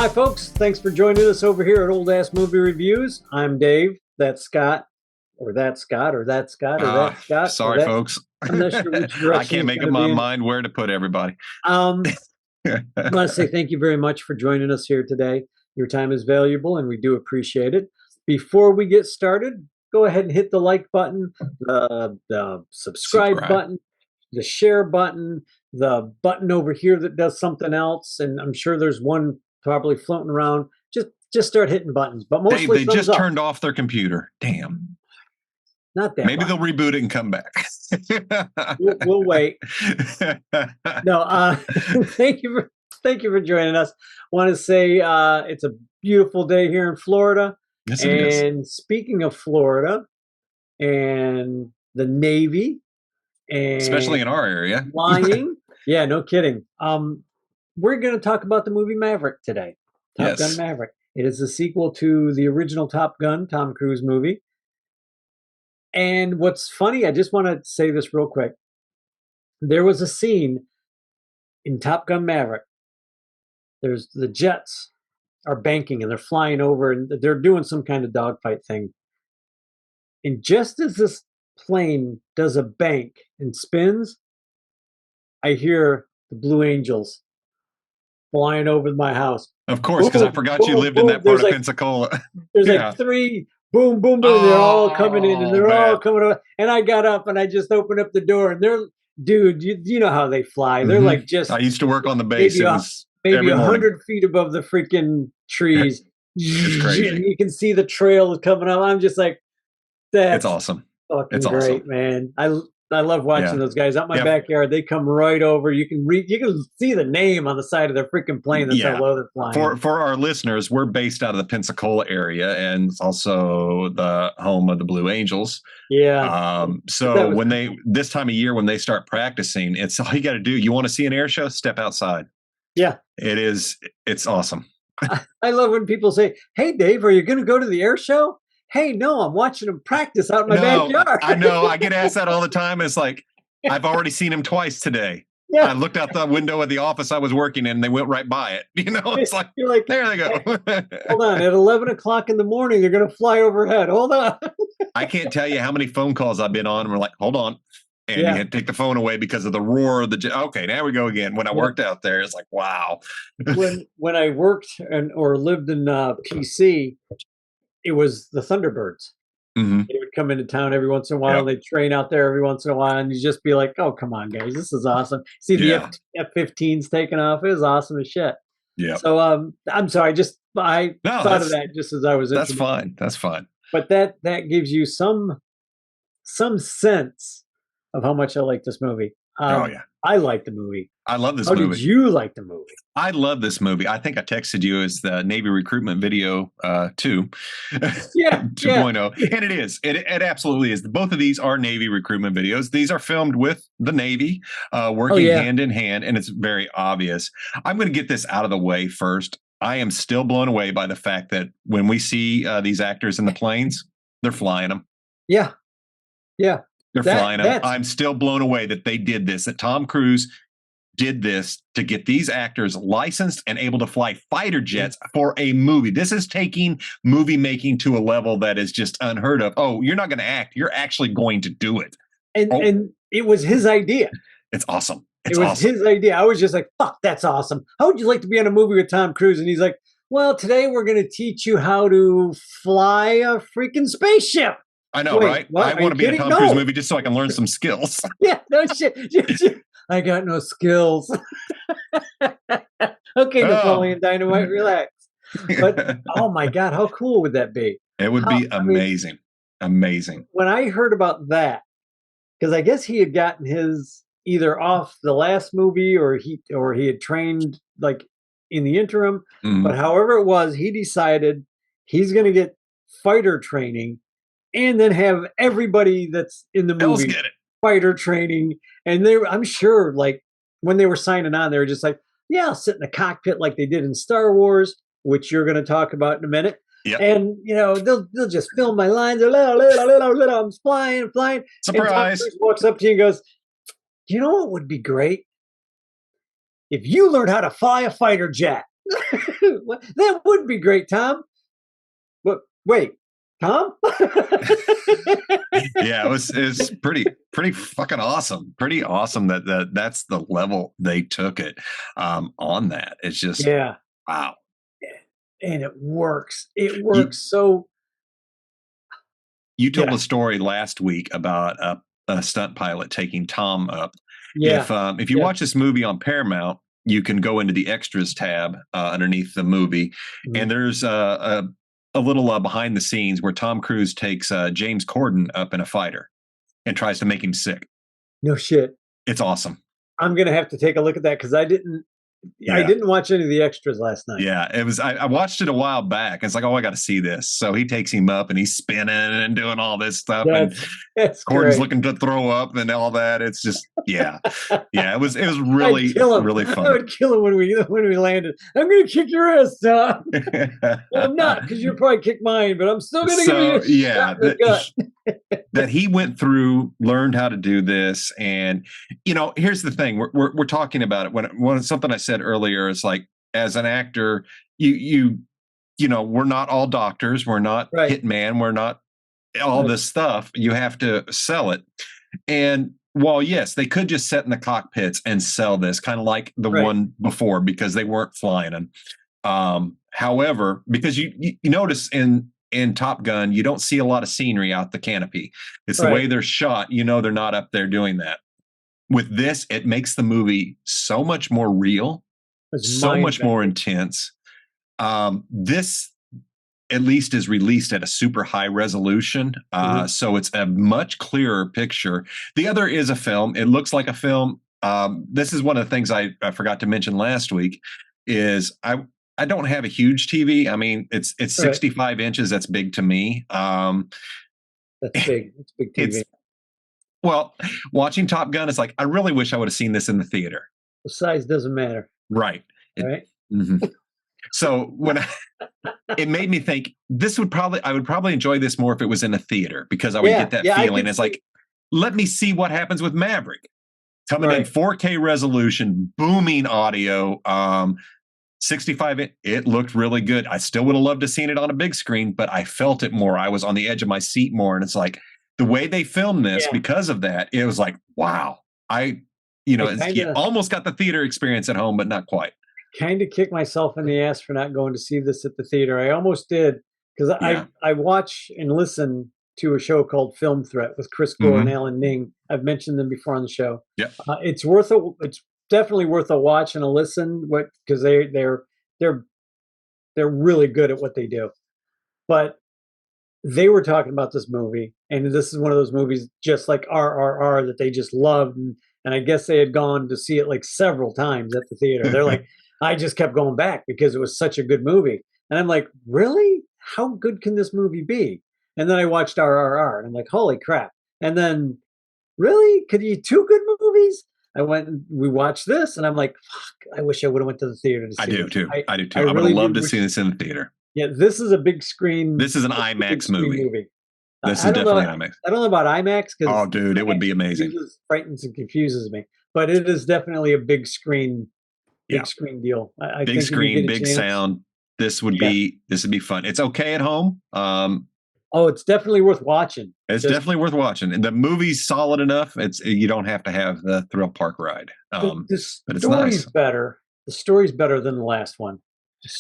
Hi, folks. Thanks for joining us over here at Old Ass Movie Reviews. I'm Dave. That's Scott, or that's Scott, or that's Scott, or that's Scott. Sorry, folks. I'm not sure which I direction can't it's make going up to my be in. mind where to put everybody. I want to say thank you very much for joining us here today. Your time is valuable, and we do appreciate it. Before we get started, go ahead and hit the like button, the subscribe button, the share button, the button over here that does something else, and I'm sure there's one probably floating around. Just start hitting buttons, but mostly they thumbs just up. turned off their computer. Damn. Not that. Maybe they'll reboot it and come back. We'll wait. No, thank you for joining us. Want to say it's a beautiful day here in Florida. Yes, it is. And speaking of Florida and the Navy, and especially in our area, flying. Yeah, no kidding. We're going to talk about the movie Maverick today. Top Gun Maverick. It is a sequel to the original Top Gun, Tom Cruise movie. And what's funny, I just want to say this real quick. There was a scene in Top Gun Maverick. There's the jets are banking and they're flying over and they're doing some kind of dogfight thing. And just as this plane does a bank and spins, I hear the Blue Angels flying over my house. Of course, because I forgot you lived in that part of Pensacola. There's like three boom, boom, boom. They're all coming in and they're all coming over. And I got up and I just opened up the door and they're, dude, you know how they fly. They're like just. I used to work on the base. Maybe 100 feet above the freaking trees. It's crazy. And you can see the trail coming up. I'm just like, that's awesome. Fucking great, man. I love watching those guys out my backyard. They come right over. You can see the name on the side of their freaking plane. That's how low they're flying. For our listeners, we're based out of the Pensacola area, and it's also the home of the Blue Angels. Yeah. So this time of year when they start practicing, it's all you got to do. You want to see an air show? Step outside. Yeah. It's awesome. I love when people say, "Hey, Dave, are you going to go to the air show?" Hey, no, I'm watching them practice out in my backyard. I know. I get asked that all the time. It's like, I've already seen him twice today. Yeah. I looked out the window of the office I was working in and they went right by it. You know, it's like, you're like, there they go. Hold on. At 11 o'clock in the morning, they're going to fly overhead. Hold on. I can't tell you how many phone calls I've been on. And we're like, hold on. And you had to take the phone away because of the roar of the jet. Okay, now we go again. When I worked out there, it's like, wow. when I worked or lived in PC, it was the Thunderbirds. Mm-hmm. They would come into town every once in a while. They'd train out there every once in a while. And you just be like, oh, come on, guys. This is awesome. See the F-15s taking off. It was awesome as shit. Yeah. So I'm sorry. I thought of that just as I was. That's fine. That's fine. But that gives you some sense of how much I like this movie. I like the movie. I love this movie. How did you like the movie? I love this movie. I think I texted you as the Navy recruitment video 2. Yeah. 2.0. And it is. It absolutely is. Both of these are Navy recruitment videos. These are filmed with the Navy, working hand in hand, and it's very obvious. I'm going to get this out of the way first. I am still blown away by the fact that when we see these actors in the planes, they're flying them. Yeah. Yeah. They're flying them. I'm still blown away that they did this, that Tom Cruise did this to get these actors licensed and able to fly fighter jets for a movie. This is taking movie making to a level that is just unheard of. Oh, you're not going to act. You're actually going to do it. And it was his idea. It's awesome. It was his idea. I was just like, fuck, that's awesome. How would you like to be on a movie with Tom Cruise? And he's like, well, today we're going to teach you how to fly a freaking spaceship. I know, right? What? I want to be in a Tom Cruise movie just so I can learn some skills. Yeah, no shit. I got no skills. Okay, Napoleon Dynamite, relax. But oh my God, how cool would that be? It would be amazing. Amazing. When I heard about that, because I guess he had gotten his either off the last movie or he had trained like in the interim. Mm-hmm. But however it was, he decided he's going to get fighter training and then have everybody that's in the movie fighter training. And I'm sure, like, when they were signing on, they were just like, yeah, I'll sit in the cockpit like they did in Star Wars, which you're going to talk about in a minute. Yep. And, you know, they'll just film my lines. I'm flying. Surprise. And Tom Cruise walks up to you and goes, you know what would be great? If you learned how to fly a fighter jet. That would be great, Tom. But wait, Tom? Yeah, it was pretty fucking awesome. Pretty awesome that's the level they took it on that. It's just wow. And it works. It works so. You told a story last week about a stunt pilot taking Tom up. If you watch this movie on Paramount, you can go into the extras tab underneath the movie, and there's a little behind the scenes where Tom Cruise takes James Corden up in a fighter and tries to make him sick. No shit. It's awesome. I'm gonna have to take a look at that because I didn't watch any of the extras last night. Yeah, it was. I watched it a while back. It's like, oh, I got to see this. So he takes him up and he's spinning and doing all this stuff, and Gordon's looking to throw up and all that. It's just, yeah. It was really really fun. I would kill him when we landed. I'm gonna kick your ass, Tom. Well, I'm not, because you'll probably kick mine, but I'm still gonna give you a shot in the gut. That he went through, learned how to do this, and here's the thing: we're talking about it when something I said earlier is like, as an actor, we're not all doctors, we're not hitman, we're not all this stuff. You have to sell it, and while yes, they could just sit in the cockpits and sell this, kind of like the one before, because they weren't flying them. However, because you notice in Top Gun, you don't see a lot of scenery out the canopy. It's the way they're shot. They're not up there doing that. With this, it makes the movie so much more real, so much more intense. This, at least, is released at a super high resolution. So it's a much clearer picture. The other is a film. It looks like a film. This is one of the things I forgot to mention last week is I don't have a huge TV. I mean, it's 65 inches. That's big to me. That's big. It's big TV. Well, watching Top Gun is like, I really wish I would have seen this in the theater. The size doesn't matter. Right. So when it made me think I would probably enjoy this more if it was in a theater, because I would get that feeling. It's like, let me see what happens with Maverick. Coming in 4K resolution, booming audio, 65, it looked really good. I still would have loved to seen it on a big screen, but I felt it more. I was on the edge of my seat more. And it's like the way they filmed this, because of that, it was like, wow. Almost got the theater experience at home, but not quite. Kind of kicked myself in the ass for not going to see this at the theater. I almost did, because I watch and listen to a show called Film Threat with Chris Gore and Alan Ning. I've mentioned them before on the show. Yeah, it's definitely worth a watch and a listen, because they're really good at what they do. But they were talking about this movie, and this is one of those movies just like RRR that they just loved, and I guess they had gone to see it like several times at the theater. They're like, I just kept going back because it was such a good movie. And I'm like, really? How good can this movie be? And then I watched RRR, and I'm like, holy crap. And then, really? Could you two good movies? I went and we watched this, and I'm like, fuck, I wish I would have went to the theater to see I do this. too. I do too. I would have loved to see this in the theater. Yeah, this is a big screen. This is an IMAX movie. This is definitely IMAX. I don't know about IMAX. Oh, dude, it would be amazing. Frightens and confuses me. But it is definitely a big screen screen deal. I big think screen, big sound. This would be fun. It's okay at home. It's definitely worth watching. It's definitely worth watching. And the movie's solid enough. You don't have to have the thrill park ride. The but it's nice. Better. The story's better than the last one.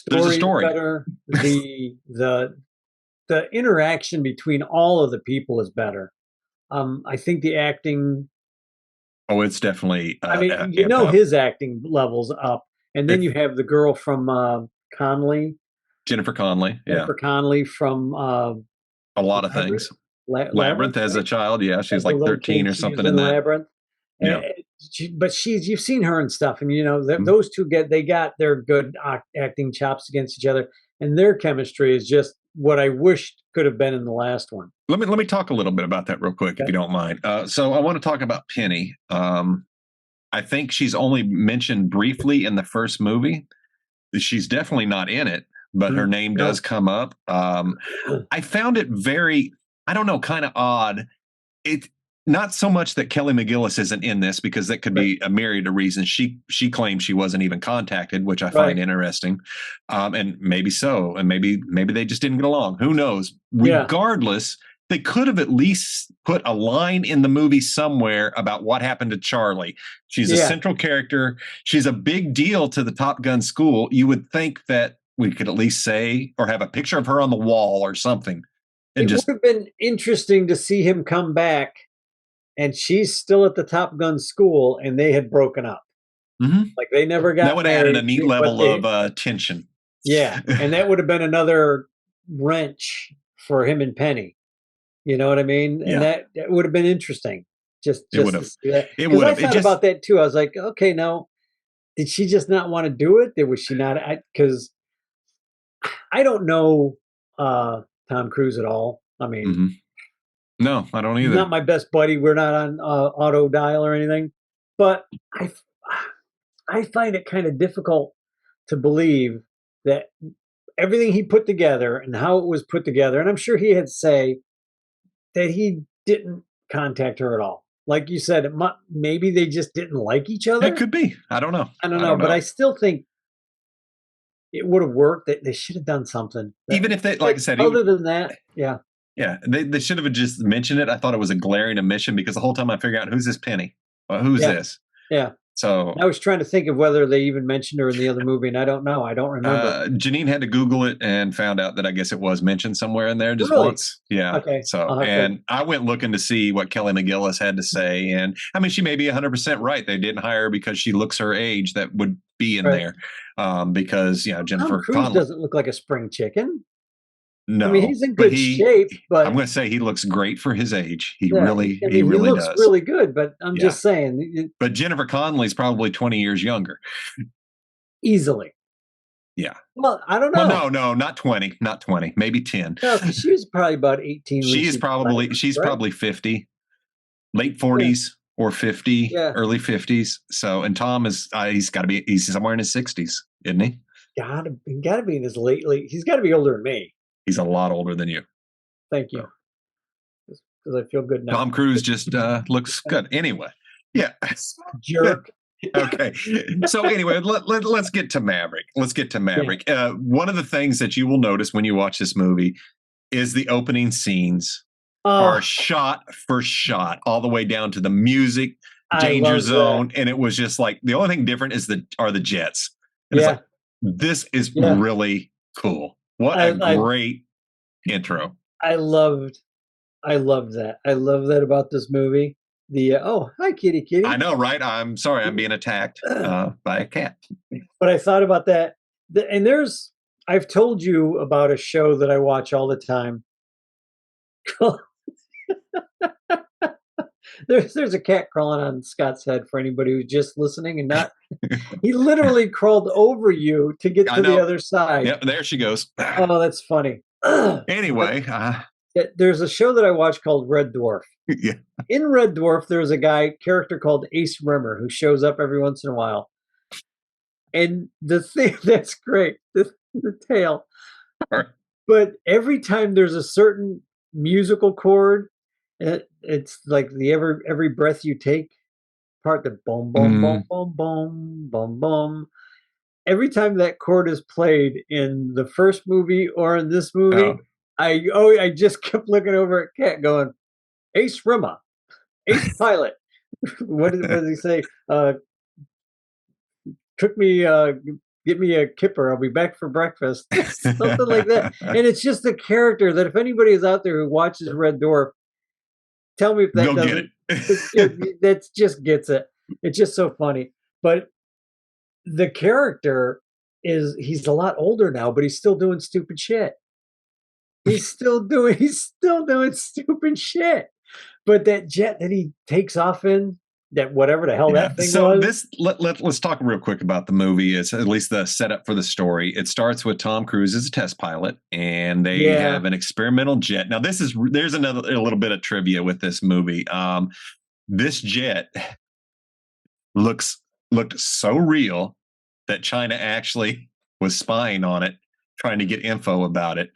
There's a story. Better. The interaction between all of the people is better. I think the acting. Oh, it's definitely. His acting level's up, and then you have the girl from Connelly. Jennifer Connelly. Jennifer Connelly from a lot of things. Labyrinth as a child. Yeah, she's like 13 or something in that. Labyrinth. Yeah. But you've seen her and stuff, and those two got their good acting chops against each other, and their chemistry is just what I wished could have been in the last one. Let me talk a little bit about that real quick, if you don't mind. So I want to talk about Penny. I think she's only mentioned briefly in the first movie. She's definitely not in it, but her name does come up. I found it very, I don't know, kind of odd. not so much that Kelly McGillis isn't in this, because that could be a myriad of reasons. She claims she wasn't even contacted, which I find interesting, and maybe so, and maybe they just didn't get along. Who knows? Regardless, they could have at least put a line in the movie somewhere about what happened to Charlie. She's a central character. She's a big deal to the Top Gun school. You would think that we could at least say, or have a picture of her on the wall or something. And it would have been interesting to see him come back and she's still at the Top Gun school and they had broken up. Like they never got married. That would have added a neat level of tension. Yeah. And that would have been another wrench for him and Penny. You know what I mean? And that would have been interesting. Just it would have. Because I thought about that too. I was like, okay, no, did she just not want to do it? Was she not? Because I don't know Tom Cruise at all. I mean, no, I don't either. He's not my best buddy. We're not on auto dial or anything. But I find it kind of difficult to believe that everything he put together and how it was put together, and I'm sure he had say that he didn't contact her at all. Like you said, maybe they just didn't like each other. It could be. I don't know. I don't know. But I still think it would have worked. That they should have done something. Even if they, like I said, other than that, yeah. Yeah, they should have just mentioned it. I thought it was a glaring omission because the whole time I figured out, who's this Penny? Who's this? Yeah. So I was trying to think of whether they even mentioned her in the other movie, and I don't know. I don't remember. Janine had to Google it and found out that I guess it was mentioned somewhere in there just once. Yeah. Okay. So, and I went looking to see what Kelly McGillis had to say. And I mean, she may be 100% right. They didn't hire her because she looks her age. That would be in there. Because, Jennifer Tom Cruise doesn't look like a spring chicken. No, I mean, he's in good shape, but I'm going to say he looks great for his age. He really looks does. really good, but I'm just saying. But Jennifer Connelly's probably 20 years younger. Easily. Yeah. Well, I don't know. Well, no, not 20, maybe 10. No, she was probably about 18. She's probably 50, late 40s or 50, early 50s. So, and Tom is, he's somewhere in his 60s, isn't he? Gotta be in his late. He's got to be older than me. He's a lot older than you. Thank you. Because I feel good now. Tom Cruise just looks good. Anyway, yeah. Jerk. Okay. So anyway, let's get to Maverick. One of the things that you will notice when you watch this movie is the opening scenes are shot for shot, all the way down to the music, danger zone. And it was just like, the only thing different are the jets. And it's like, this is really cool. What a great intro. I loved that. I love that about this movie. Hi, kitty. I know, right? I'm sorry, I'm being attacked by a cat. But I thought about that. And I've told you about a show that I watch all the time. There's a cat crawling on Scott's head for anybody who's just listening and not. He literally crawled over you to get to the other side. Yep, there she goes. Oh, that's funny. Anyway, there's a show that I watch called Red Dwarf. Yeah. In Red Dwarf, there's a character called Ace Rimmer who shows up every once in a while. And the thing that's great, the tale. But every time there's a certain musical chord, it's like the every breath you take part, the boom, boom, boom, boom, boom, boom, boom. Every time that chord is played in the first movie or in this movie, I just kept looking over at Kat going, Ace Rimmer, Ace Pilot. What does he say? Get me a kipper. I'll be back for breakfast. Something like that. And it's just a character that if anybody is out there who watches Red Dwarf, tell me if that doesn't. That just gets it. It's just so funny. But the character he's a lot older now, but he's still doing stupid shit. He's still doing stupid shit. But that jet that he takes off in, that whatever the hell that thing was. Let's talk real quick about the movie. It's at least the setup for the story. It starts with Tom Cruise as a test pilot, and they have an experimental jet. Now, there's a little bit of trivia with this movie. This jet looked so real that China actually was spying on it, trying to get info about it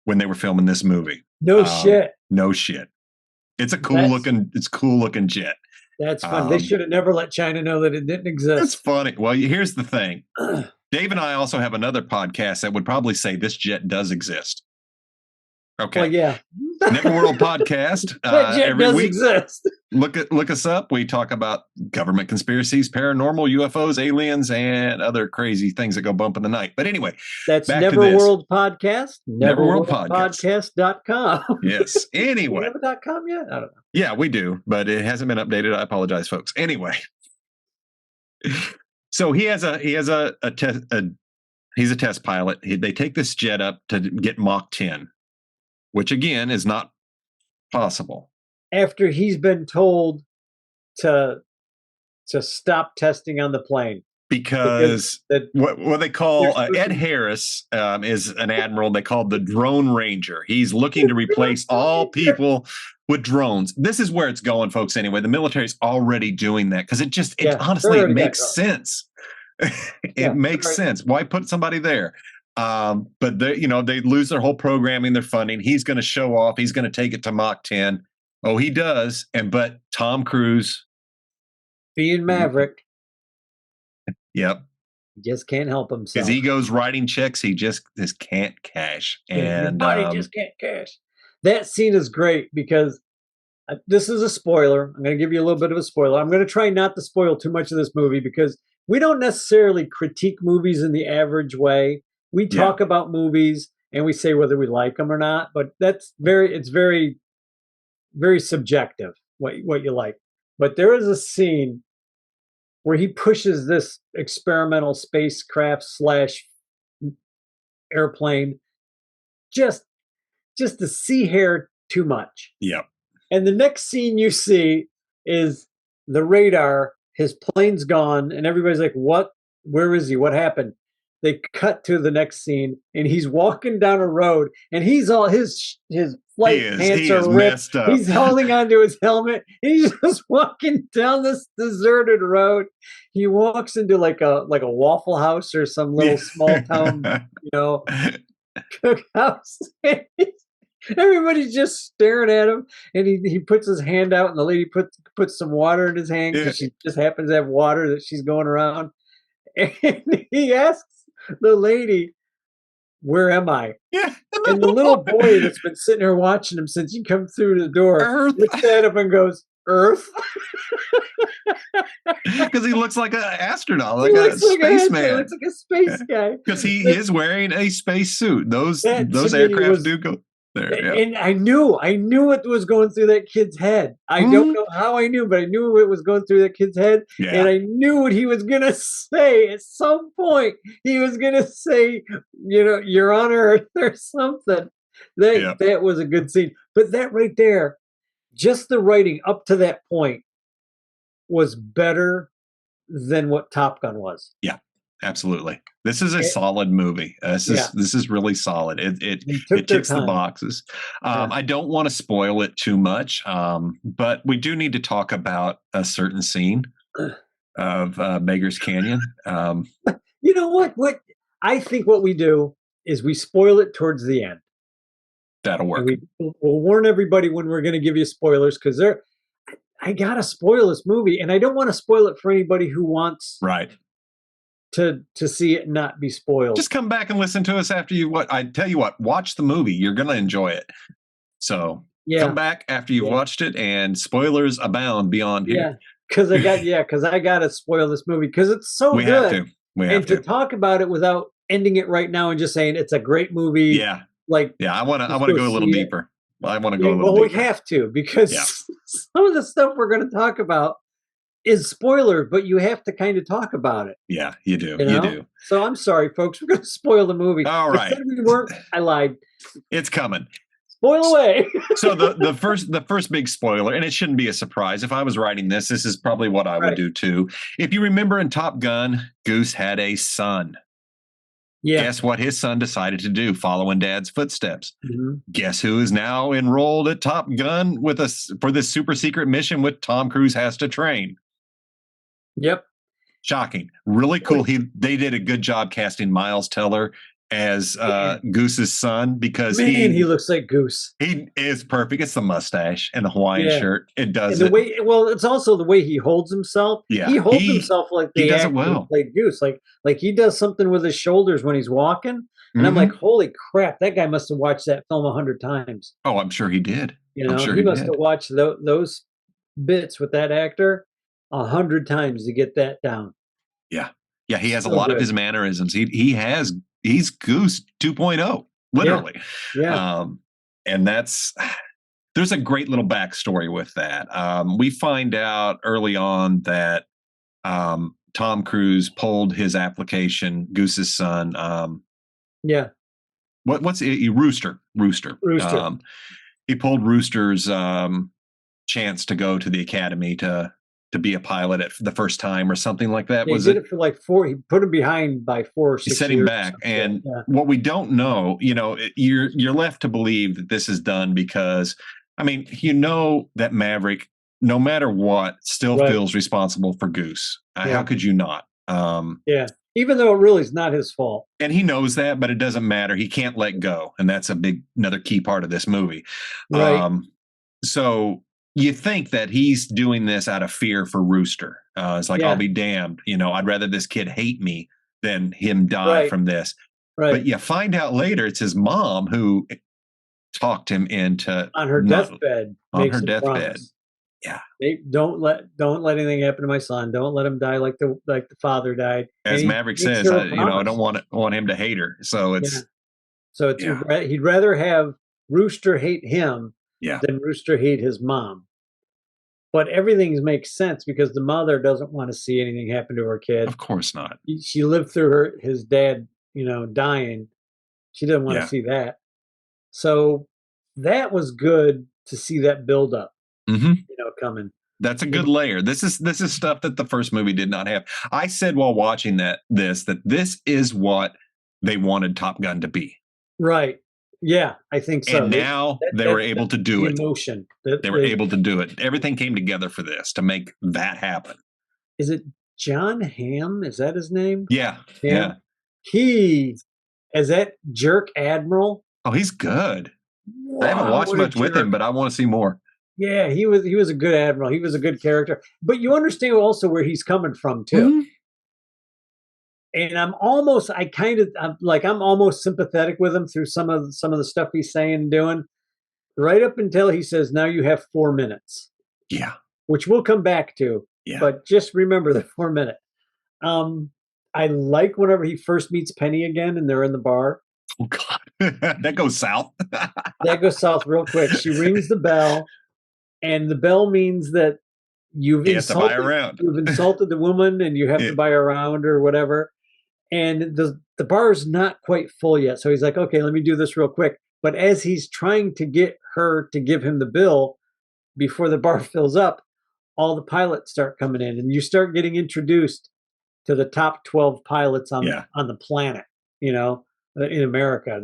when they were filming this movie. No shit. No shit. It's a cool looking jet. That's fun. They should have never let China know that it didn't exist. That's funny. Well, here's the thing. Dave and I also have another podcast that would probably say this jet does exist. Okay. Well, yeah. Never World Podcast. That jet every does week, exist. Look us up. We talk about government conspiracies, paranormal, UFOs, aliens, and other crazy things that go bump in the night. But anyway, that's Never World Podcast. Neverworldpodcast.com. Yes. Anyway. Do we have a .com yet? I don't know. Yeah, we do, but it hasn't been updated. I apologize, folks. Anyway. So he's a test pilot. They take this jet up to get Mach 10, which again is not possible. After he's been told to stop testing on the plane. Because what they call Ed Harris is an admiral they call the Drone Ranger. He's looking to replace all people with drones. This is where it's going, folks. Anyway, the military's already doing that because honestly, it makes sense. It makes sense. Why put somebody there? But they lose their whole programming, their funding. He's going to show off. He's going to take it to Mach 10. Oh, he does. But Tom Cruise, being Maverick. Yep. He just can't help himself. His ego's writing checks he just can't cash. And your body just can't cash. That scene is great because this is a spoiler. I'm going to give you a little bit of a spoiler. I'm going to try not to spoil too much of this movie because we don't necessarily critique movies in the average way. We talk about movies and we say whether we like them or not, but it's very, very subjective what you like. But there is a scene where he pushes this experimental spacecraft / airplane just to see hair too much. Yep. And the next scene you see is the radar, his plane's gone, and everybody's like, what? Where is he? What happened? They cut to the next scene, and he's walking down a road, and he's all his flight pants are ripped. He's holding onto his helmet. He's just walking down this deserted road. He walks into like a Waffle House or some little small town, cookhouse. Everybody's just staring at him, and he puts his hand out, and the lady puts some water in his hand because she just happens to have water that she's going around. And he asks the lady, where am I? Yeah. And the little boy that's been sitting there watching him since he come through the door looks at him and goes, Earth? Because he looks like an astronaut, like a spaceman. Looks like a space guy. Because he is wearing a space suit. Those aircraft do go there. Yeah. And I knew what was going through that kid's head. I don't know how I knew, but I knew what was going through that kid's head. Yeah. And I knew what he was going to say at some point. He was going to say, Your Honor, or something. That was a good scene. But that right there, just the writing up to that point was better than what Top Gun was. Yeah. Absolutely. This is a solid movie. This is really solid. It ticks the boxes. I don't want to spoil it too much, but we do need to talk about a certain scene of Beggar's Canyon. You know what? What I think what we do is we spoil it towards the end. That'll work. We'll warn everybody when we're going to give you spoilers because I gotta spoil this movie, and I don't want to spoil it for anybody who wants to see it and not be spoiled. Just come back and listen to us after I tell you what, watch the movie. You're going to enjoy it. So come back after you've watched it, and spoilers abound beyond here. Yeah, because I got to spoil this movie because it's so good. Have to. And to talk about it without ending it right now and just saying it's a great movie. Yeah. I want to go a little deeper. I want to go a little deeper. We have to because some of the stuff we're going to talk about is spoiler, but you have to kind of talk about it. Yeah, you do. You do. So I'm sorry, folks. We're going to spoil the movie. All right. I said we weren't. I lied. It's coming. Spoil away. So the first big spoiler, and it shouldn't be a surprise. If I was writing this is probably what I would do too. If you remember in Top Gun, Goose had a son. Yeah. Guess what his son decided to do, following Dad's footsteps? Mm-hmm. Guess who is now enrolled at Top Gun with us for this super secret mission with Tom Cruise has to train? Yep. Shocking. Really cool. They did a good job casting Miles Teller as Goose's son because Man, he looks like Goose. he is perfect. It's the mustache and the Hawaiian Yeah. shirt. It does And the it. way, well, it's also the way he holds himself. Yeah, He holds himself like he the does it actor who well. played Goose. Like he does something with his shoulders when he's walking, and I'm like, Mm-hmm. holy crap, that guy must have watched that film 100 times. Oh, I'm sure he did. You I'm know, sure he he must did. have watched those bits with that actor 100 times to get that down. Yeah. Yeah, he has a So lot of good. his mannerisms. He's Goose 2.0, literally. Yeah. And there's a great little backstory with that. We find out early on that Tom Cruise pulled his application, Goose's son. Yeah. What's it? Rooster. Rooster. He pulled Rooster's chance to go to the academy to be a pilot at the first time or something like that. Yeah, he did it for like 4. He put him behind by 4 or 6 He set years. him back, and what we don't know, you're left to believe that this is done because, I mean, that Maverick, no matter what, still feels responsible for Goose. How could you not? Yeah, even though it really is not his fault, and he knows that, but it doesn't matter. He can't let go, and that's another key part of this movie. Right. So you think that he's doing this out of fear for Rooster. It's like, I'll be damned. I'd rather this kid hate me than him die from this. Right. But you find out later it's his mom who talked him into on her deathbed. On her deathbed. Yeah. Don't let anything happen to my son. Don't let him die like the father died. As Maverick says, I don't want him to hate her. So it's he'd rather have Rooster hate him than Rooster hate his mom. But everything makes sense because the mother doesn't want to see anything happen to her kid. Of course not. She lived through his dad, dying. She didn't want to see that. So that was good to see that build up, coming. That's a good layer. This is stuff that the first movie did not have. I said while watching that this is what they wanted Top Gun to be. Right. Yeah, I think so. And now they were able to do it. Emotion. They were able to do it. Everything came together for this to make that happen. Is it John Hamm? Is that his name? Yeah. Hamm? Yeah. He is that jerk admiral. Oh, he's good. Wow, I haven't watched much with him, but I want to see more. Yeah, he was a good admiral. He was a good character. But you understand also where he's coming from too. Mm-hmm. And I'm almost sympathetic with him through some of the stuff he's saying and doing, right up until he says, "Now you have 4 minutes." Yeah, which we'll come back to. Yeah. But just remember the 4 minute. I like whenever he first meets Penny again and they're in the bar. Oh God, that goes south. That goes south real quick. She rings the bell, and the bell means that you've insulted the woman and you have to buy a round or whatever. And the bar is not quite full yet. So he's like, okay, let me do this real quick. But as he's trying to get her to give him the bill before the bar fills up, all the pilots start coming in and you start getting introduced to the top 12 pilots on the planet, in America.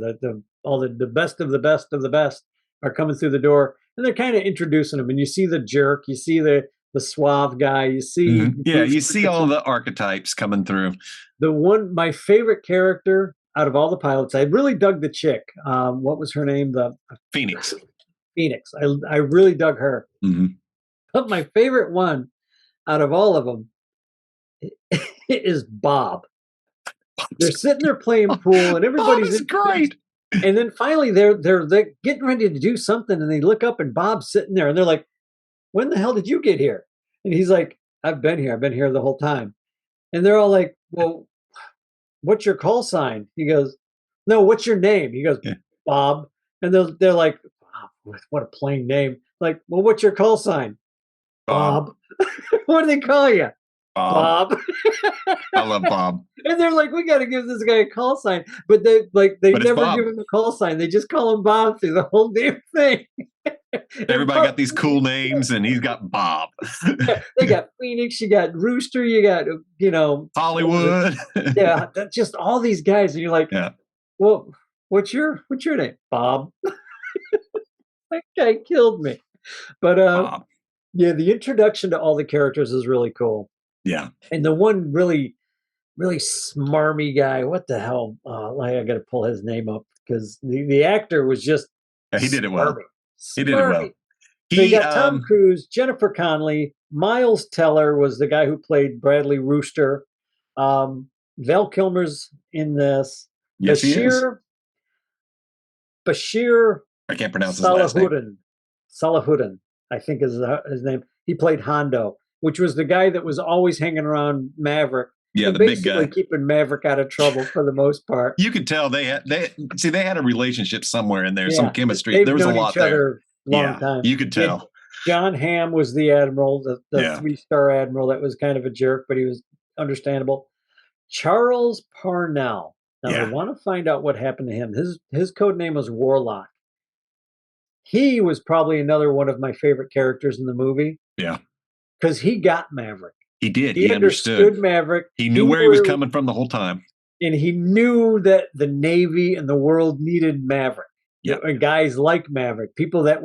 All the best of the best of the best are coming through the door, and they're kind of introducing them. And you see the jerk, you see the suave guy, you see you see all the archetypes coming through. My favorite character out of all the pilots, I really dug the chick. What was her name? The Phoenix. I really dug her. Mm-hmm. But my favorite one out of all of them is Bob. They're sitting there playing pool, and everybody's great. And then finally, they're getting ready to do something, and they look up, and Bob's sitting there, and they're like, "When the hell did you get here?" And he's like, "I've been here. I've been here the whole time." And they're all like, "Well, what's your call sign?" He goes, "No, what's your name?" He goes, "Bob." And they're like, "Wow, what a plain name." Like, "Well, what's your call sign?" Bob. What do they call you? Bob. I love Bob. And they're like, we got to give this guy a call sign. But they never give him a call sign. They just call him Bob through the whole damn thing. Everybody got these cool names, and he's got Bob. They got Phoenix, you got Rooster, you got, Hollywood. Yeah, that's just all these guys. And you're like, well, what's your name? Bob. That guy killed me. But Bob. Yeah, the introduction to all the characters is really cool. Yeah. And the one really really smarmy guy. What the hell? I got to pull his name up because the actor was just Yeah, he did it well. smarmy, He did it smarmy. well. So you He got Tom Cruise, Jennifer Connelly, Miles Teller was the guy who played Bradley Rooster. Val Kilmer's in this. Yes, he is. Bashir I can't pronounce his last name. Salahuddin, I think is his name. He played Hondo, which was the guy that was always hanging around Maverick. Yeah, And the big basically guy. keeping Maverick out of trouble for the most part. You could tell they had a relationship somewhere in there, Yeah, some chemistry. they've There was a known lot each there. other long Yeah, time. you could tell. John Hamm was the admiral, the Yeah. 3-star admiral that was kind of a jerk, but he was understandable. Charles Parnell. Now I Yeah. want to find out what happened to him. His code name was Warlock. He was probably another one of my favorite characters in the movie. Yeah. Because he got Maverick. He did. He understood Maverick. He knew where he was coming from the whole time. And he knew that the Navy and the world needed Maverick. Yeah. Guys like Maverick, people that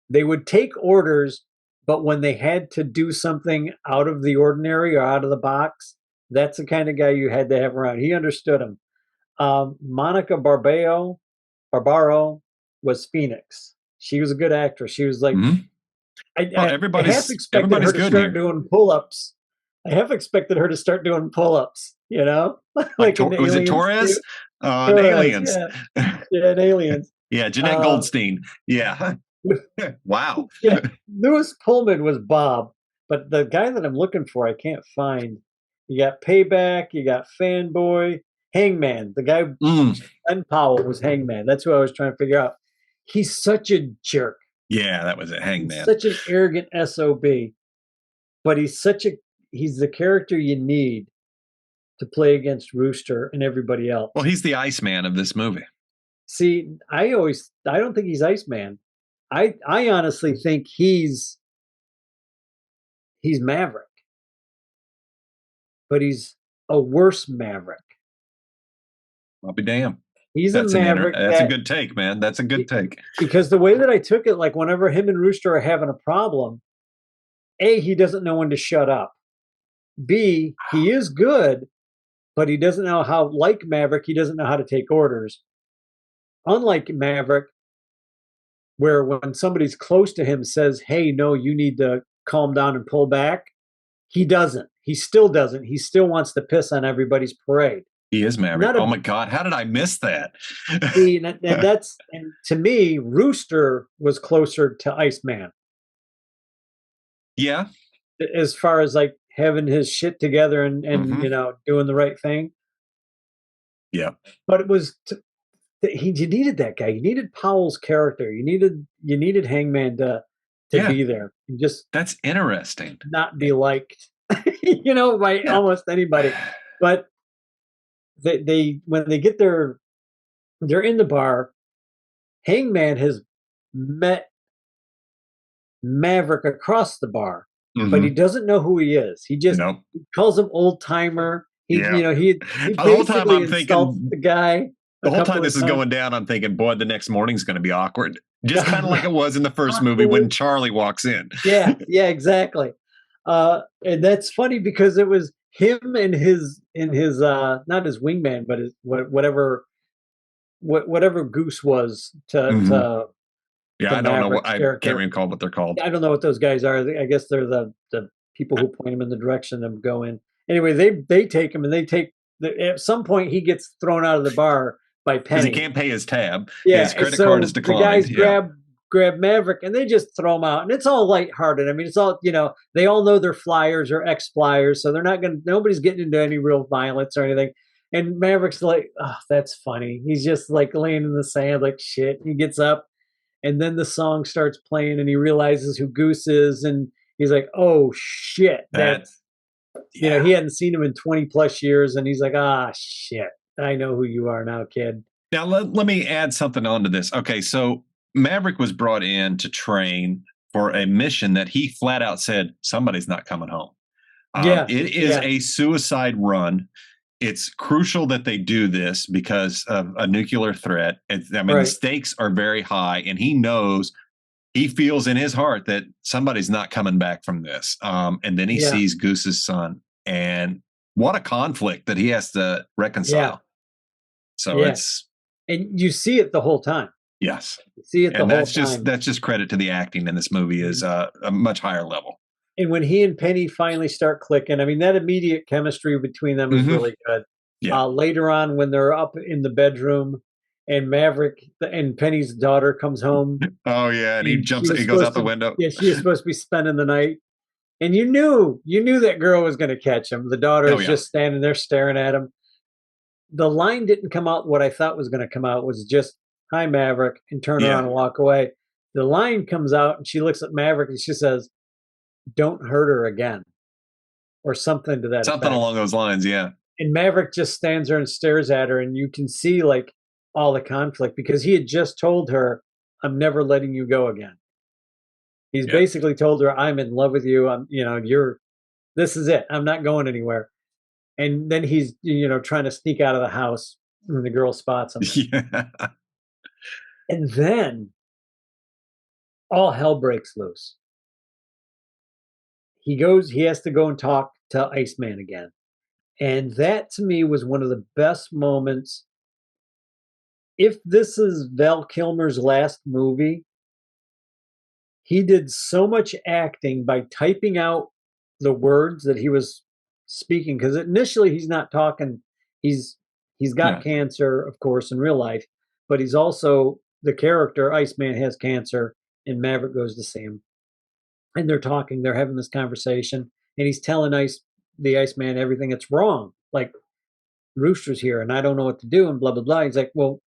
they would take orders, but when they had to do something out of the ordinary or out of the box, that's the kind of guy you had to have around. He understood him. Monica Barbaro was Phoenix. She was a good actress. She was like, I half expected her to start doing pull-ups. I half expected her to start doing pull-ups, like was it Torres? Aliens. Yeah, in Aliens. Yeah, Jeanette Goldstein. Yeah. Wow. Yeah, Lewis Pullman was Bob, but the guy that I'm looking for, I can't find. You got Payback, you got Fanboy, Hangman. The guy, Ben Powell was Hangman. That's who I was trying to figure out. He's such a jerk. Yeah, that was it. Hangman. He's such an arrogant SOB, but he's the character you need to play against Rooster and everybody else. Well, he's the Iceman of this movie. See, I don't think he's Iceman. I honestly think he's Maverick, but he's a worse Maverick. I'll be damned. He's a Maverick. That's a good take, man. That's a good take. Because the way that I took it, like whenever him and Rooster are having a problem, A, he doesn't know when to shut up. B, he is good, but he doesn't know how, like Maverick, he doesn't know how to take orders. Unlike Maverick, where when somebody's close to him says, hey, no, you need to calm down and pull back, he doesn't. He still doesn't. He still wants to piss on everybody's parade. He is Maverick. Oh my God, how did I miss that? See, and to me, Rooster was closer to Iceman. Yeah. As far as like having his shit together and doing the right thing. Yeah. But it was you needed that guy. You needed Powell's character. You needed Hangman to be there. And just that's interesting. Not be liked, by almost anybody. But they when they get there, they're in the bar. Hangman has met Maverick across the bar, but he doesn't know who he is. He just he calls him old timer. He the whole time I'm thinking the guy. The whole time this is going down, I'm thinking, boy, the next morning's going to be awkward. Just kind of like it was in the first movie when Charlie walks in. Yeah, exactly. And that's funny because it was him and his not his wingman, but his whatever Goose was to yeah, I don't know what I can't recall what they're called. I don't know what those guys are. I guess they're the people who point him in the direction of go in. Anyway, they take him and at some point he gets thrown out of the bar by Penny. Because he can't pay his tab. Yeah, his credit card is declined. The guys grab Maverick and they just throw him out, and it's all lighthearted. I mean, it's all they all know they're flyers or ex-flyers, so nobody's getting into any real violence or anything. And Maverick's like, oh, that's funny. He's just like laying in the sand like shit. He gets up, and then the song starts playing, and he realizes who Goose is, and he's like, oh shit, that's he hadn't seen him in 20 plus years, and he's like, ah shit. I know who you are now, kid. Now, let me add something onto this. Okay, so Maverick was brought in to train for a mission that he flat out said, somebody's not coming home. It is a suicide run. It's crucial that they do this because of a nuclear threat. The stakes are very high, and he feels in his heart that somebody's not coming back from this. And then he sees Goose's son. And what a conflict that he has to reconcile. Yeah. So Yeah. it's And you see it the whole time. yes. You see it the And whole time. that's just credit to the acting in this movie is a much higher level. And when he and Penny finally start clicking, I mean, that immediate chemistry between them is really good. Yeah. Later on, when they're up in the bedroom and Maverick and Penny's daughter comes home, Oh yeah, and and he goes out the window. yeah, she was supposed to be spending the night, and you knew that girl was going to catch him. The daughter Oh is yeah. just standing there staring at him. The line didn't come out. What I thought was going to come out was just "Hi, Maverick," and turn around and walk away. The line comes out, and she looks at Maverick and she says, "Don't hurt her again," or something to that Something effect. along those lines, yeah. And Maverick just stands there and stares at her, and you can see like all the conflict because he had just told her, "I'm never letting you go again." He's basically told her, "I'm in love with you. This is it. I'm not going anywhere." And then he's, trying to sneak out of the house when the girl spots him. Yeah. And then all hell breaks loose. He has to go and talk to Iceman again. And that to me was one of the best moments. If this is Val Kilmer's last movie, he did so much acting by typing out the words that he was speaking. Because initially he's not talking. He's got cancer, of course, in real life, but he's also the character. Iceman has cancer, and Maverick goes to see him. And they're talking, they're having this conversation, and he's telling the Iceman everything that's wrong. Like, Rooster's here and I don't know what to do, and blah blah blah. He's like, well,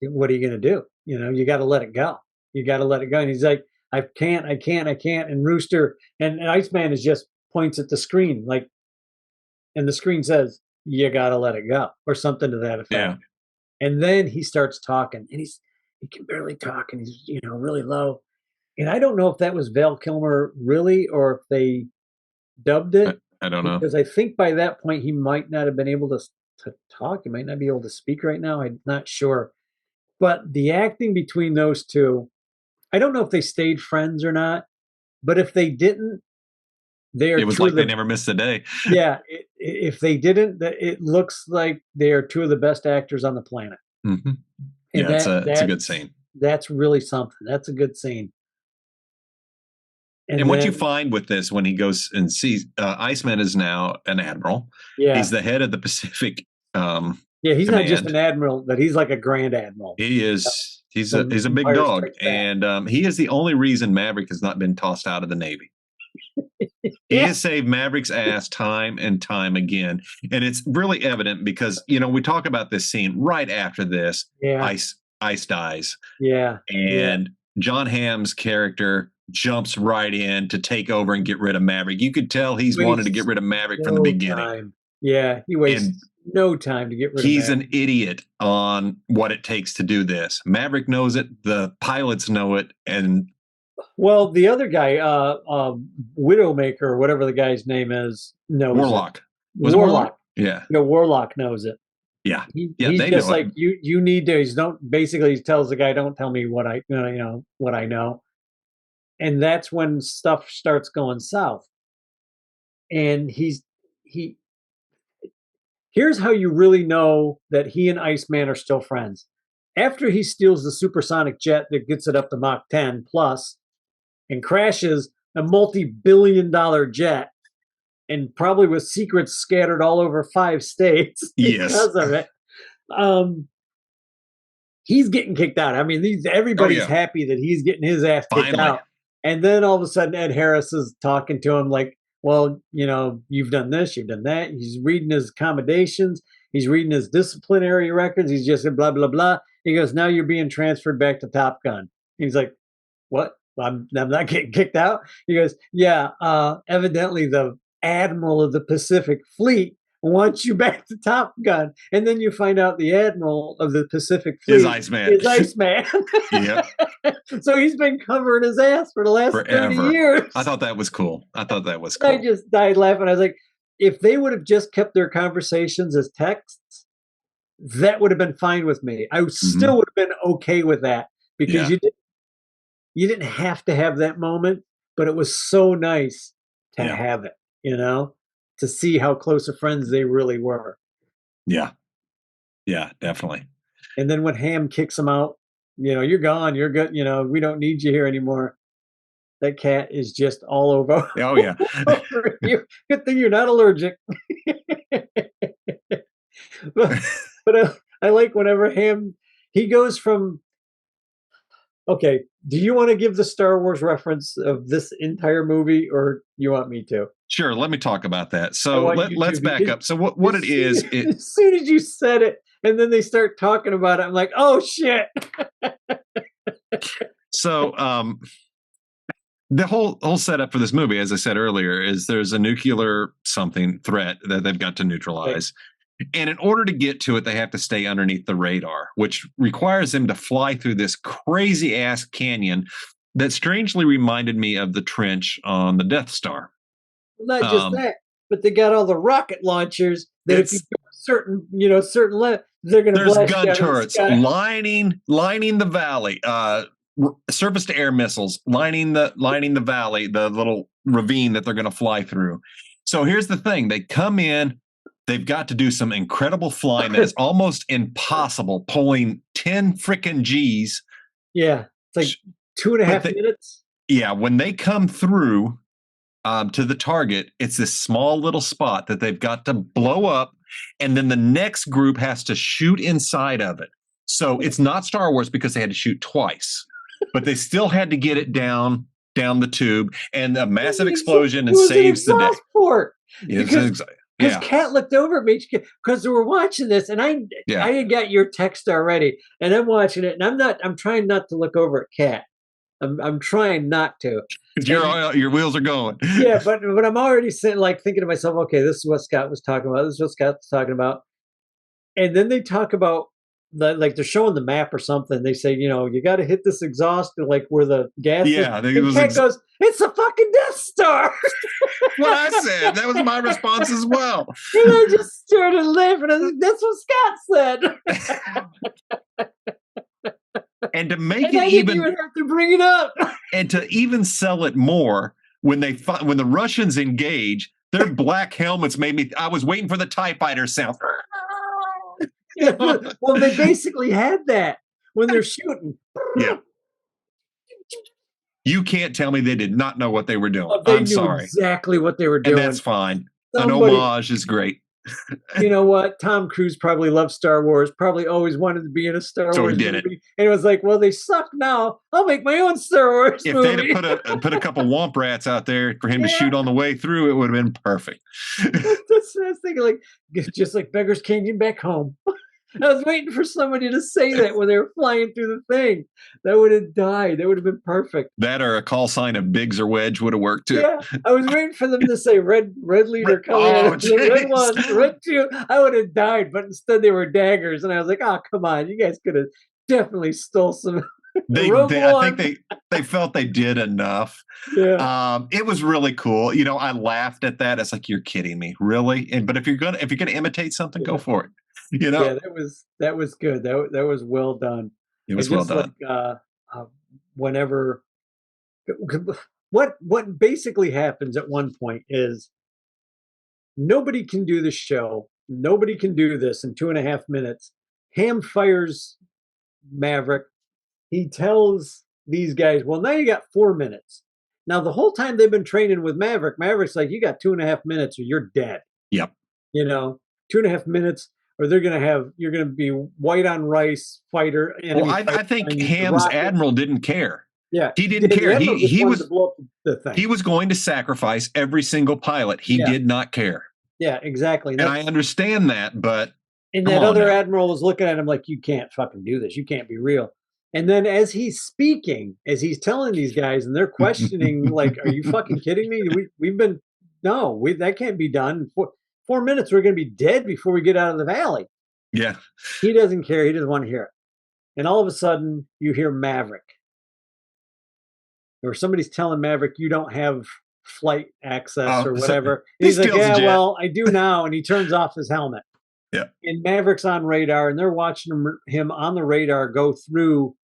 what are you gonna do? You got to let it go. You got to let it go. And he's like, I can't. And Rooster and Iceman is just points at the screen, like, and the screen says, you got to let it go, or something to that effect. Yeah. And then he starts talking, and he can barely talk, and he's really low. And I don't know if that was Val Kilmer really, or if they dubbed it. I don't know. Because I think by that point he might not have been able to talk. He might not be able to speak right now. I'm not sure. But the acting between those two, I don't know if they stayed friends or not. But if they didn't, it was like they never missed a day. Yeah, if they didn't, it looks like they are two of the best actors on the planet. Mm-hmm. And it's a good scene. That's really something. That's a good scene. And what you find with this when he goes and sees Iceman is now an admiral. Yeah. He's the head of the Pacific. Yeah, he's command. Not just an admiral, but he's like a grand admiral. He is. He's a big dog, and he is the only reason Maverick has not been tossed out of the Navy. He has saved Maverick's ass time and time again, and it's really evident because we talk about this scene right after this. Yeah. Ice dies. Yeah, and John Hamm's character jumps right in to take over and get rid of Maverick. You could tell he's wanted to get rid of Maverick from the beginning. Time. Yeah, he wastes no time to get rid of Maverick. He's an idiot on what it takes to do this. Maverick knows it. The pilots know it. And well, the other guy, Widowmaker, or whatever the guy's name is, knows Warlock. It. Warlock. Yeah. Warlock knows it. Yeah. He's just like, you need to, he tells the guy, don't tell me what I know. And that's when stuff starts going south. And here's how you really know that he and Iceman are still friends. After he steals the supersonic jet that gets it up to Mach 10 plus and crashes a multi-billion-dollar jet, and probably with secrets scattered all over 5 states because of it, he's getting kicked out. I mean, everybody's happy that he's getting his ass kicked out. And then all of a sudden, Ed Harris is talking to him like, well, you've done this, you've done that. He's reading his accommodations. He's reading his disciplinary records. He's just blah, blah, blah. He goes, now you're being transferred back to Top Gun. He's like, what? I'm not getting kicked out? He goes, yeah, evidently the Admiral of the Pacific Fleet wants you back to Top Gun. And then you find out the Admiral of the Pacific Fleet is Iceman. Yep. So he's been covering his ass for the last 30 years. I thought that was cool. I just died laughing. I was like, if they would have just kept their conversations as texts, that would have been fine with me. I still would have been okay with that because you didn't have to have that moment, but it was so nice to have it, to see how close of friends they really were. Yeah. Yeah, definitely. And then when Ham kicks him out, you're gone, you're good, we don't need you here anymore. That cat is just all over, Oh yeah. over you. Good thing you're not allergic. but I like whenever Ham, he goes from, okay, do you want to give the Star Wars reference of this entire movie, or you want me to? Sure, let me talk about that. I So want you let's to, back because up. So what it is, as soon as you said it, and then they start talking about it, I'm like, oh shit. So the whole setup for this movie, as I said earlier, is there's a nuclear something threat that they've got to neutralize. Right. And in order to get to it, they have to stay underneath the radar, which requires them to fly through this crazy ass canyon that strangely reminded me of the trench on the Death Star. Well, not just that, but they got all the rocket launchers that if you go certain left, they're going to blast. There's gun turrets lining the valley. Surface to air missiles lining the valley, the little ravine that they're going to fly through. So here's the thing: they come in. They've got to do some incredible flying that is almost impossible, pulling 10 freaking G's. Yeah, it's like 2.5 minutes. Yeah, when they come through to the target, it's this small little spot that they've got to blow up, and then the next group has to shoot inside of it. So it's not Star Wars because they had to shoot twice, but they still had to get it down the tube, and a massive explosion and saves the day. Port. Because Kat looked over at me because we were watching this, and I had got your text already, and I'm watching it, and I'm trying not to look over at Kat. I'm trying not to. Your wheels are going. Yeah, but I'm already thinking to myself, okay, this is what Scott was talking about. This is what Scott's talking about. And then they talk about they're showing the map or something. They say, you got to hit this exhaust where the gas is. And Kat goes, it's a fucking Death Star. What I said. That was my response as well. And I just started laughing. I was like, that's what Scott said. And to make it even, you would have to bring it up. And to even sell it more, when the Russians engage, their black helmets made me. I was waiting for the TIE fighter sound. Yeah, well, they basically had that when they're shooting. Yeah. You can't tell me they did not know what they were doing. I'm sorry. Exactly what they were doing. And that's fine. An homage is great. You know what? Tom Cruise probably loved Star Wars, probably always wanted to be in a Star Wars movie. It. And it was like, well, they suck now. I'll make my own Star Wars movie. If they'd have put a couple womp rats out there for him to shoot on the way through, it would have been perfect. That's what I was thinking, just like Beggars Canyon back home. I was waiting for somebody to say that when they were flying through the thing. That would have died. That would have been perfect. That or a call sign of Biggs or Wedge would have worked too. Yeah, I was waiting for them to say red leader coming in. Red 1, red 2. I would have died, but instead they were daggers. And I was like, oh, come on. You guys could have definitely stole some. I think they felt they did enough. Yeah. It was really cool. I laughed at that. It's like, you're kidding me, really? But if you're gonna imitate something, go for it. Yeah, that was good. That was well done. It was well done. Whenever what basically happens at one point is nobody can do the show. Nobody can do this in 2.5 minutes. Ham fires Maverick. He tells these guys, well, now you got 4 minutes. Now, the whole time they've been training with Maverick, Maverick's like, you got 2.5 minutes or you're dead. Yep. 2.5 minutes, or you're going to be white on rice fighter. Well, I think Ham's admiral didn't care. Yeah. He didn't care. He was to blow up the thing. He was going to sacrifice every single pilot. He did not care. Yeah, exactly. And I understand that, but. And that other admiral was looking at him like, you can't fucking do this. You can't be real. And then as he's speaking, as he's telling these guys, and they're questioning, like, are you fucking kidding me? That can't be done. 4 minutes, we're going to be dead before we get out of the valley. Yeah. He doesn't care. He doesn't want to hear it. And all of a sudden, you hear Maverick. Or somebody's telling Maverick, you don't have flight access or whatever. And he's like, yeah, well, I do now. And he turns off his helmet. Yeah. And Maverick's on radar, and they're watching him on the radar go through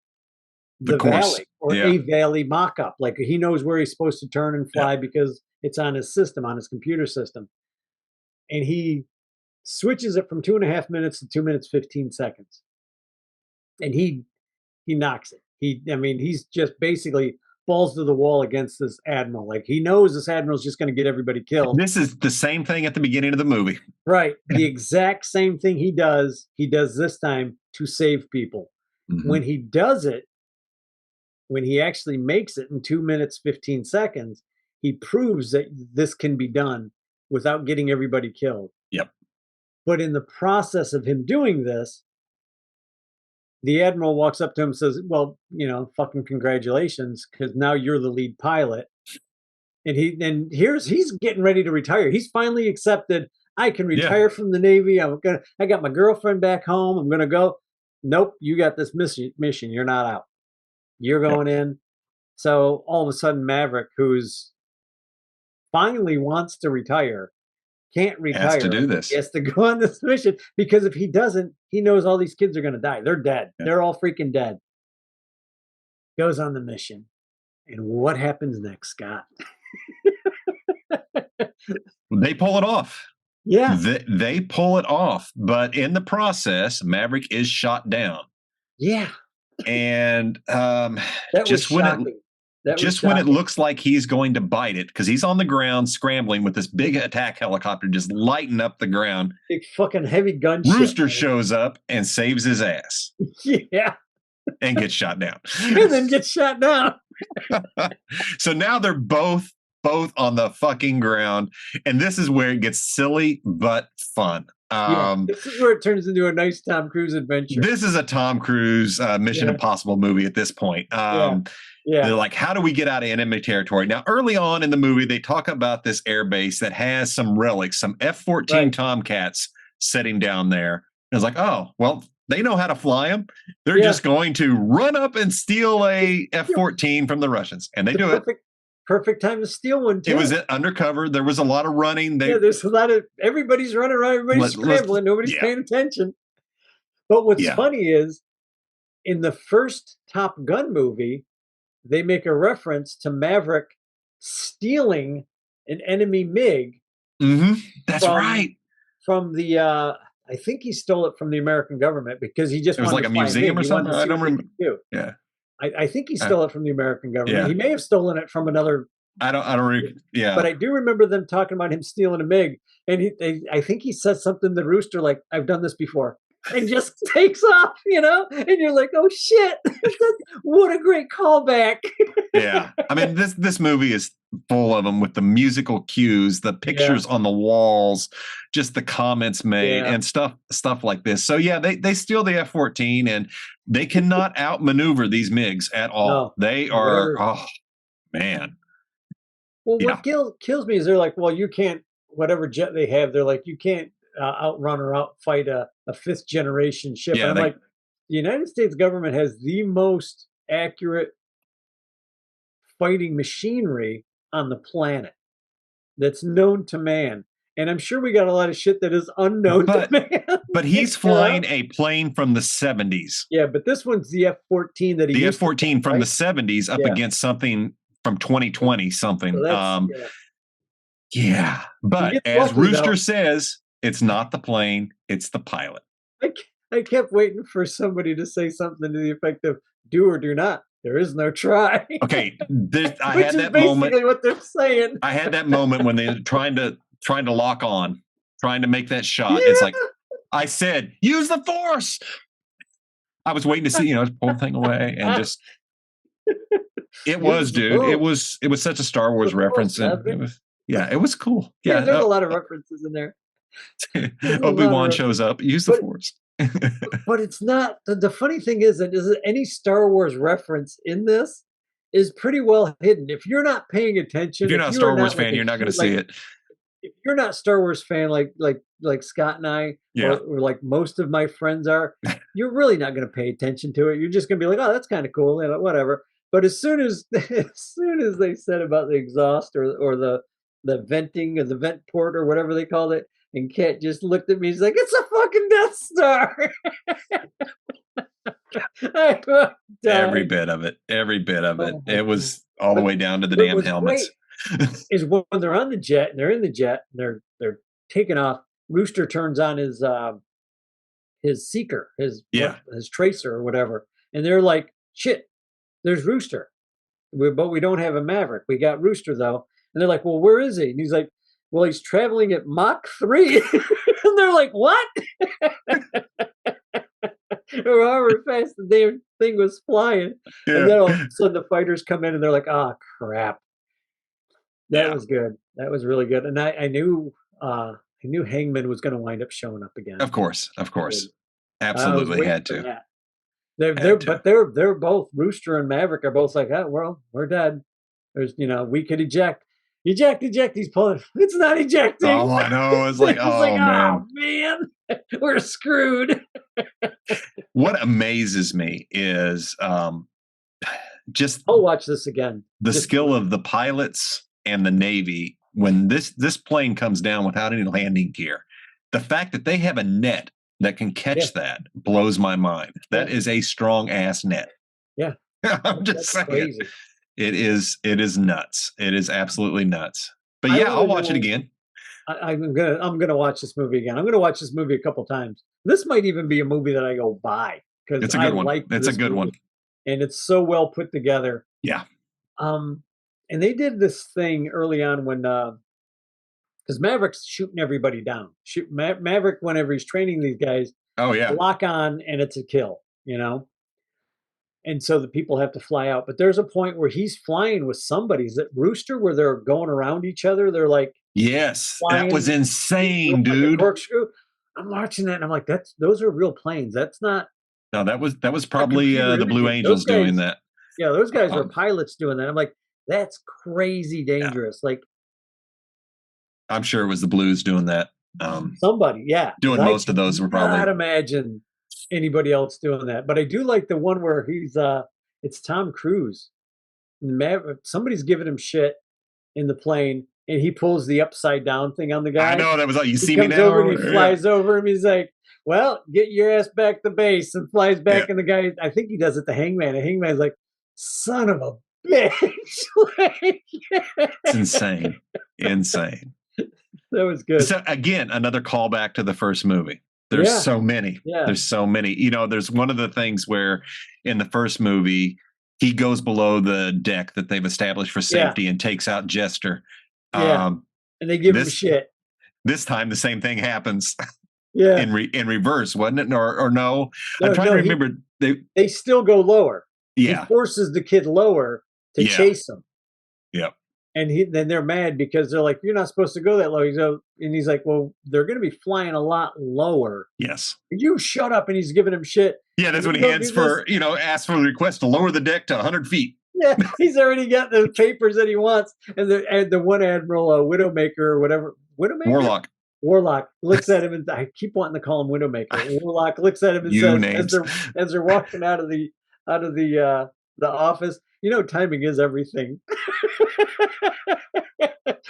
the valley, or a valley mock-up. Like, he knows where he's supposed to turn and fly because it's on his system, on his computer system. and he switches it from 2.5 minutes to 2 minutes 15 seconds, and he knocks it. He's just basically balls to the wall against this admiral. Like, he knows this admiral's just going to get everybody killed. This is the same thing at the beginning of the movie. Right. The exact same thing he does this time to save people. Mm-hmm. When he does it, when he actually makes it in 2 minutes 15 seconds, he proves that this can be done without getting everybody killed. Yep. But in the process of him doing this, the admiral walks up to him and says, well, fucking congratulations, because now you're the lead pilot. And he's getting ready to retire. He's finally accepted, I can retire from the Navy. I got my girlfriend back home. I'm gonna go. Nope, you got this mission. You're not out. You're going in. So all of a sudden, Maverick, who's finally wants to retire, can't retire. Has to do this. He has to go on this mission, because if he doesn't, he knows all these kids are going to die. They're dead. Yeah. They're all freaking dead. Goes on the mission. And what happens next, Scott? They pull it off. Yeah. They pull it off. But in the process, Maverick is shot down. Yeah. And that was shocking. When it looks like he's going to bite it, because he's on the ground scrambling with this big attack helicopter just lighting up the ground. Big fucking heavy gunship. Rooster shows up and saves his ass. Yeah. And gets shot down. And then gets shot down. So now they're both on the fucking ground. And this is where it gets silly but fun. This is where it turns into a nice Tom Cruise adventure. This is a Tom Cruise Mission Impossible movie at this point. They're like, how do we get out of enemy territory? Now, early on in the movie, they talk about this air base that has some relics, some F-14 Tomcats sitting down there. And it's like, oh, well, they know how to fly them. They're just going to run up and steal a F-14 from the Russians. And they do it. Perfect time to steal one, too. It was undercover. There was a lot of running. There's a lot of, everybody's running around, everybody's scrambling, nobody's paying attention. But what's funny is, in the first Top Gun movie, they make a reference to Maverick stealing an enemy MiG. Mm-hmm. That's right. From the, I think he stole it from the American government, because he just wanted like to fly a museum or something. I don't remember. Yeah. I think he stole it from the American government. Yeah. He may have stolen it from another. I don't. Yeah. But I do remember them talking about him stealing a MiG, and I think he said something to the Rooster like, "I've done this before," and just takes off, and you're like, "Oh shit! What a great callback!" Yeah, I mean this movie is full of them, with the musical cues, the pictures on the walls, just the comments made, and stuff like this. So they steal the F-14, and they cannot outmaneuver these MiGs at all. No, they are. Oh man. Well, what kills me is they're like, well, you can't, whatever jet they have, they're like, you can't outrun or outfight a fifth generation ship. And I'm like, the United States government has the most accurate fighting machinery on the planet that's known to man. And I'm sure we got a lot of shit that is unknown to man. But he's flying a plane from the 70s. Yeah, but this one's the F-14 that he The F-14 from the 70s up against something from 2020 something. So but as Rooster says, it's not the plane, it's the pilot. I kept waiting for somebody to say something to the effect of, do or do not. There is no try. Okay, I had that moment. What they're saying. I had that moment when they're trying to lock on, trying to make that shot. It's like, I said, use the force. I was waiting to see, pull the thing away and just. It was, dude. It was such a Star Wars reference, and it was cool. Yeah, there's a lot of references in there. Obi-Wan shows up. Use the force. But it's not. The funny thing is that any Star Wars reference in this is pretty well hidden. If you're not paying attention, if you're not a Star Wars fan, you're not going to see it. If you're not a Star Wars fan, like Scott and I, or like most of my friends are, you're really not going to pay attention to it. You're just going to be like, oh, that's kind of cool, whatever. But as soon as they said about the exhaust or the venting or the vent port or whatever they called it, and Kat just looked at me, he's like, it's a fucking Death Star. Every bit of it. It was all the way down to the damn helmets. Is when they're on the jet and they're in the jet and they're taking off. Rooster turns on his seeker, his tracer or whatever, and they're like, "Shit, there's Rooster, but we don't have a Maverick. We got Rooster though." And they're like, "Well, where is he?" And he's like, "Well, he's traveling at Mach 3." And they're like, "What?" Or however fast the damn thing was flying. Yeah. And then all of a sudden the fighters come in and they're like, "Oh crap." That was good. That was really good. And I knew Hangman was going to wind up showing up again. Of course. Absolutely had to. They're both, Rooster and Maverick are both like, "Oh, well, we're dead. There's, we could eject. He's pulling. It's not ejecting." Oh, I know. It's like, man, we're screwed. What amazes me is just I'll watch this again. The skill of the pilots and the Navy when this plane comes down without any landing gear. The fact that they have a net that can catch that blows my mind. That is a strong ass net. Yeah. I'm just saying. Crazy. It is nuts. It is absolutely nuts. But I'll watch it again. I'm gonna watch this movie again. I'm gonna watch this movie a couple times. This might even be a movie that I go buy because it's a good one. It's a good one, and it's so well put together. Yeah. And they did this thing early on when because Maverick's shooting everybody down. Maverick, whenever he's training these guys, lock on and it's a kill, And so the people have to fly out. But there's a point where he's flying with somebody. Is it Rooster where they're going around each other? They're like, yes, that was insane, dude. Like corkscrew. I'm watching that and I'm like, those are real planes. That's not. No, that was probably the Blue Angels doing that. Yeah, those guys were pilots doing that. I'm like, that's crazy dangerous. Like, I'm sure it was the Blues doing that. Somebody, doing most of those were probably. I can't imagine anybody else doing that, but I do like the one where it's Tom Cruise. Somebody's giving him shit in the plane, and he pulls the upside down thing on the guy. I know, that was like, you see me now. Over and he flies over him. He's like, "Well, get your ass back to base," and flies back. And the guy, I think he does it to Hangman. And Hangman's like, "Son of a bitch!" It's insane. That was good. So again, another callback to the first movie. There's so many. Yeah. There's so many. There's one of the things where in the first movie, he goes below the deck that they've established for safety and takes out Jester. Yeah. And they give him shit. This time, the same thing happens. Yeah. In reverse, wasn't it? Or no? I'm trying to remember. They still go lower. Yeah. He forces the kid lower to chase him. Yep. And then they're mad because they're like, "You're not supposed to go that low." And he's like, "Well, they're going to be flying a lot lower." Yes. You shut up. And he's giving him shit. Yeah, that's when he asks for the request to lower the deck to 100 feet. Yeah, he's already got the papers that he wants. And the one admiral, Widowmaker or whatever. Widowmaker? Warlock looks at him, and I keep wanting to call him Widowmaker. Warlock looks at him and says, as they're walking out of the office, timing is everything.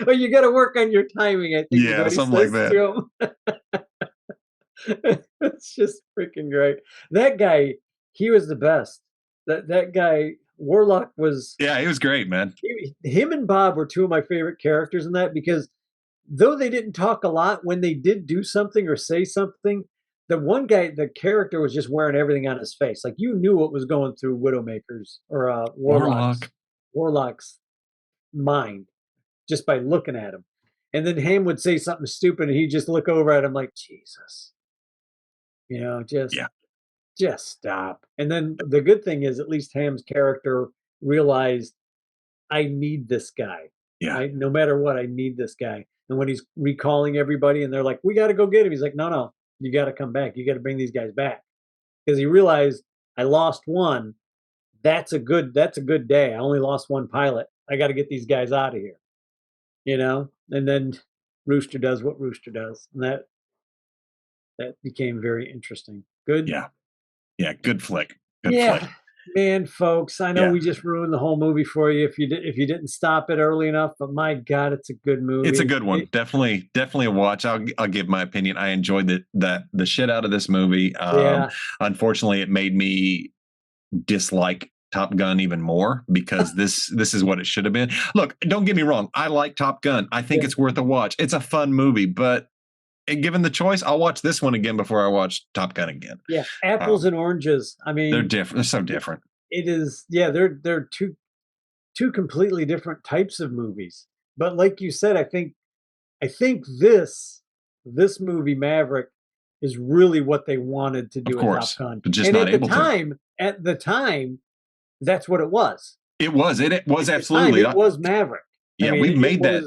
Well, you got to work on your timing, I think. Yeah, something like that. It's just freaking great. That guy, he was the best. That guy, Warlock was. Yeah, he was great, man. Him and Bob were two of my favorite characters in that because though they didn't talk a lot, when they did do something or say something, the one guy, the character was just wearing everything on his face. Like you knew what was going through Widowmaker's or Warlock's mind just by looking at him. And then Ham would say something stupid and he'd just look over at him like, Jesus. Just stop. And then the good thing is at least Ham's character realized I need this guy. Yeah. No matter what, I need this guy. And when he's recalling everybody and they're like, "We got to go get him," he's like, no, you got to come back. You got to bring these guys back. Because he realized I lost one. That's a good day. I only lost one pilot. I got to get these guys out of here. And then Rooster does what Rooster does. And that became very interesting. Good. Yeah. Yeah. Good flick. Good flick. Man, folks, I know we just ruined the whole movie for you if you didn't stop it early enough, but my God, it's a good movie. It's a good one. Definitely a watch. I'll give my opinion. I enjoyed the shit out of this movie. Unfortunately, it made me dislike Top Gun even more because this is what it should have been. Look, don't get me wrong. I like Top Gun. I think it's worth a watch. It's a fun movie, but given the choice, I'll watch this one again before I watch Top Gun again. Yeah, apples and oranges. I mean, they're different. They're so different. It is. Yeah, they're two completely different types of movies. But like you said, I think this movie Maverick is really what they wanted to do with Top Gun. But just and not able to. At the time, that's what it was. It was. It was absolutely. It was Maverick. Yeah, we made that.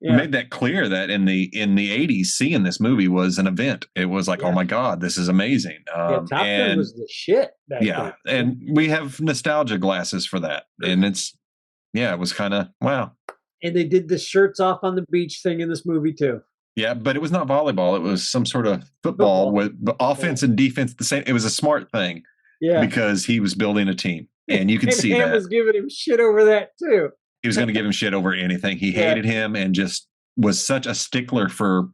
Yeah. We made that clear that in the 80s, seeing this movie was an event. It was like, oh my God, this is amazing. Top Gun was the shit. Yeah, and we have nostalgia glasses for that, and it was kind of wow. And they did the shirts off on the beach thing in this movie too. Yeah, but it was not volleyball. It was some sort of football. With offense and defense the same. It was a smart thing. Yeah, because he was building a team, and you can see that. Ham was giving him shit over that too. He was going to give him shit over anything. He hated him and just was such a stickler for.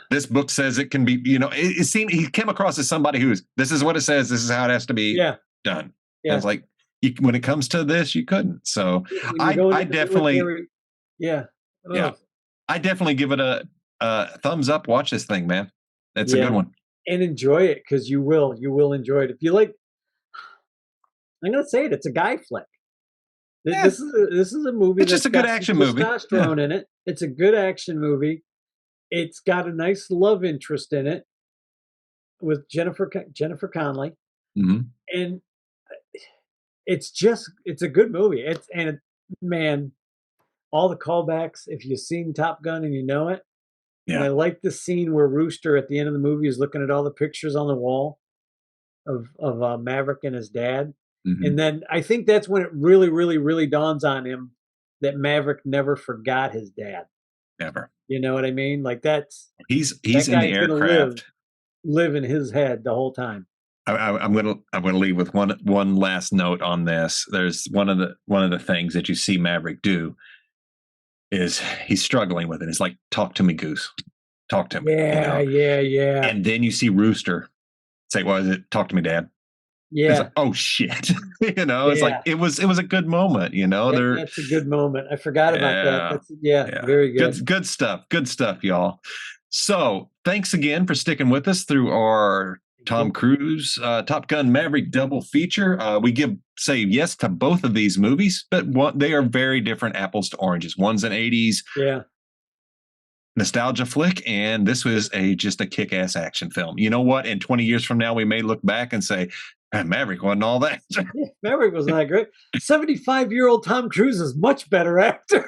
This book says it can be. It seemed he came across as somebody who's. This is what it says. This is how it has to be done. Yeah, it's like when it comes to this, you couldn't. So I definitely. I definitely give it a thumbs up. Watch this thing, man. It's a good one. And enjoy it because you will enjoy it if you like. I'm gonna say it. It's a guy flick. Yeah. This is a movie. It's just a good action movie. Testosterone in it. It's a good action movie. It's got a nice love interest in it with Jennifer Connelly, and it's a good movie. Man, all the callbacks. If you've seen Top Gun and you know it, and I like the scene where Rooster at the end of the movie is looking at all the pictures on the wall of Maverick and his dad. And then I think that's when it really, really, really dawns on him that Maverick never forgot his dad. Never. You know what I mean? Like he's in the aircraft. Live in his head the whole time. I'm gonna leave with one last note on this. There's one of the things that you see Maverick do is he's struggling with it. It's like, talk to me, Goose. Talk to me. Yeah. And then you see Rooster say, "What is it? Talk to me, Dad." Yeah. It's like, oh shit. It's like it was a good moment, That's a good moment. I forgot about that. Very good. Good stuff. Good stuff, y'all. So thanks again for sticking with us through our Tom Cruise Top Gun Maverick double feature. We say yes to both of these movies, but they are very different apples to oranges. One's an 80s nostalgia flick, and this was just a kick-ass action film. You know what? In 20 years from now, we may look back and say, Maverick wasn't all that. Maverick wasn't that great. 75-year-old Tom Cruise is much better actor.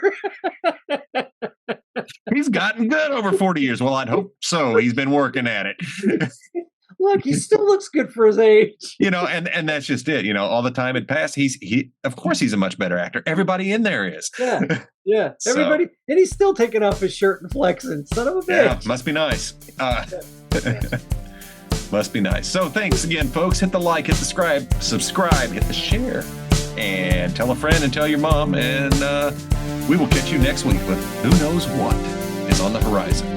He's gotten good over 40 years. Well, I'd hope so. He's been working at it. Look, he still looks good for his age. And that's just it. All the time had passed. Of course he's a much better actor. Everybody in there is. Yeah. Everybody, and he's still taking off his shirt and flexing. Son of a bitch. Yeah, must be nice. Must be nice. So thanks again, folks. Hit the like, hit the subscribe, hit the share, and tell a friend and tell your mom. And we will catch you next week with who knows what is on the horizon.